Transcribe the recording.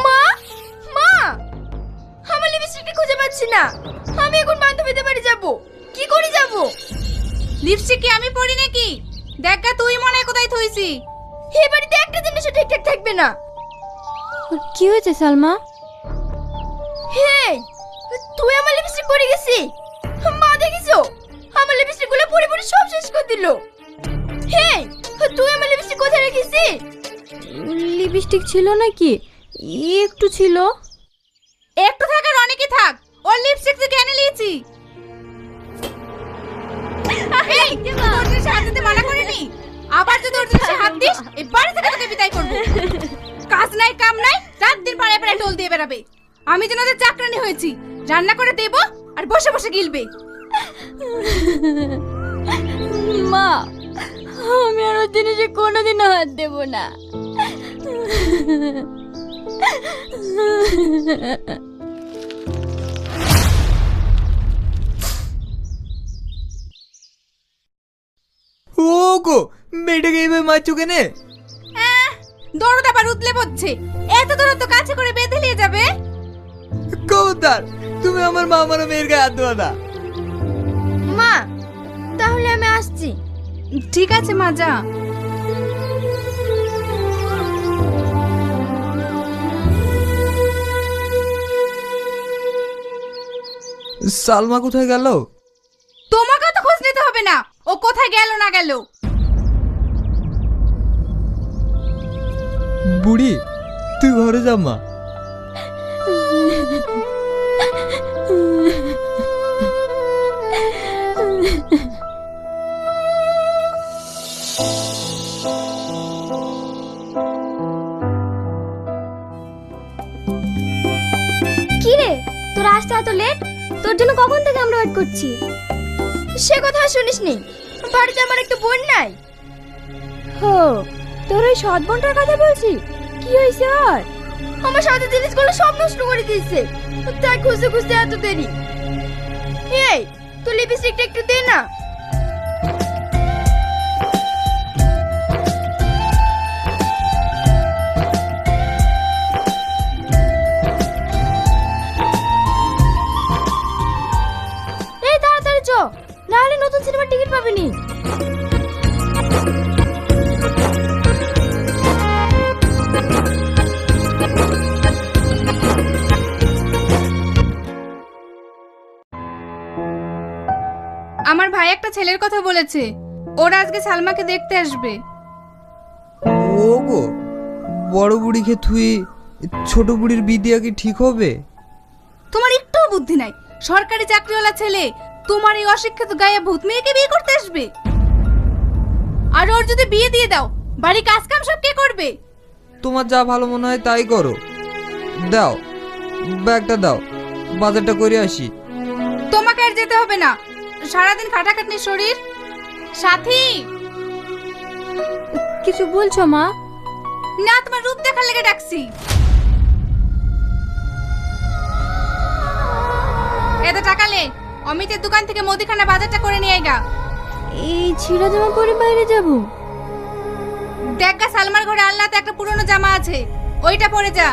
মা, মা, আমার লিপস্টিকটা খুঁজে পাচ্ছি না। আমি এখন বান্ধবীদের বাড়ি যাব। কি করে যাব? লিপস্টিক কি আমি পরি নাকি? দেখা তুই মনে হয় কোথায় থইছি। এই বাড়িতে একটা জিনিসও ঠিকঠাক থাকবে না। কি হয়েছে সালমা? হে, তুই আমার লিপস্টিক পরে গেছি। মা দেখিছো? আমার লিপস্টিক গুলো পরে পরে সব শেষ করে দিল। হে, তুই আমার লিপস্টিক কোথায় রেখেছি? লিপস্টিক ছিল নাকি? একটু ছিল। একটু থাকার অনেকই থাক। ওর লিপস্টিক তুই কেন নিয়েছি? এই, তোর জিনিসে হাত দিতে মানা করিনি? আবার যদি ওর জিনিসে হাত দিস, এই বাড়ি থেকে তোকে বিদায় করব। কাজ নাই কাম নাই, রাত দিন পাড়ায় পাড়ায় টোল দিয়ে বেড়াবে। আমি যেন ওদের চাকরানি হয়েছি, রান্না করে দেব আর বসে বসে গিলবে। মা, আমি আর ওর জিনিসে কোনোদিনও হাত দেব না। ওগো, মেয়েটাকে এইভাবে মারছো কেনে? দরদ আবার উতলে পড়ছে। এত দূরত্ব কাছে করে বেঁধে নিয়ে যাবে? কবুতর, তুমি আমার মা আমার মেয়ের গায়ে হাত দেওয়া না। মা, তাহলে আমি আসছি। ঠিক আছে মা, যা। সালমা কোথায় গেল? তোমাকে তো খোঁজ নিতে হবে না, ও কোথায় গেল না গেল। বুড়ি, তুই ঘরে যা মা। কি রে, তোর আসতে এত লেট? তোর জন্য কখন থেকে আমরা ওয়েট করছি। সে কথা শুনিসনি? বাড়িতে আমার একটা বোন নাই। হো, তোর ওই সৎ বোনটার কথা বলছি। কি হয়েছে আর? আমার সাথে জিনিসগুলো সব নষ্ট করে দিয়েছে। তাই খুঁজতে খুঁজতে এত দেরি। এই, তুই লিপস্টিকটা একটু দে না। এই তাড়াতাড়ি চ, না হলে নতুন সিনেমার টিকিট পাবি নি। আমার ভাই একটা ছেলের কথা বলেছে, ওরা আজকে সালমাকে দেখতে আসবে। ওগো, বড় বুড়িকে থুই ছোট বুড়ির বিয়ে কি ঠিক হবে? তোমার একটুও বুদ্ধি নাই। সরকারি চাকরিওয়ালা ছেলে তোমার এই অশিক্ষিত গায়ে ভূত মেয়েকে বিয়ে করতে আসবে? আর ওর যদি বিয়ে দিয়ে দাও, বাড়ি কাজ কাম সব কে করবে? তোমার যা ভালো মনে হয় তাই করো। দাও, ব্যাগটা দাও, বাজারটা করে আসি। তোমাকে আর যেতে হবে না, সারাদিন খাটাখাটনি শরীর। সাথী, কিছু বলছো মা? না, তোমার রূপ দেখার লেগে ডাকছি। এত টাকা লে, অমিতের দোকান থেকে মুদিখানা বাজারটা করে নিয়ে আইগা। এই ছিঁড়া জামা পরে বাইরে যাব? দেখা সালমার ঘরে আলনাতে একটা পুরনো জামা আছে, ওইটা পরে যা।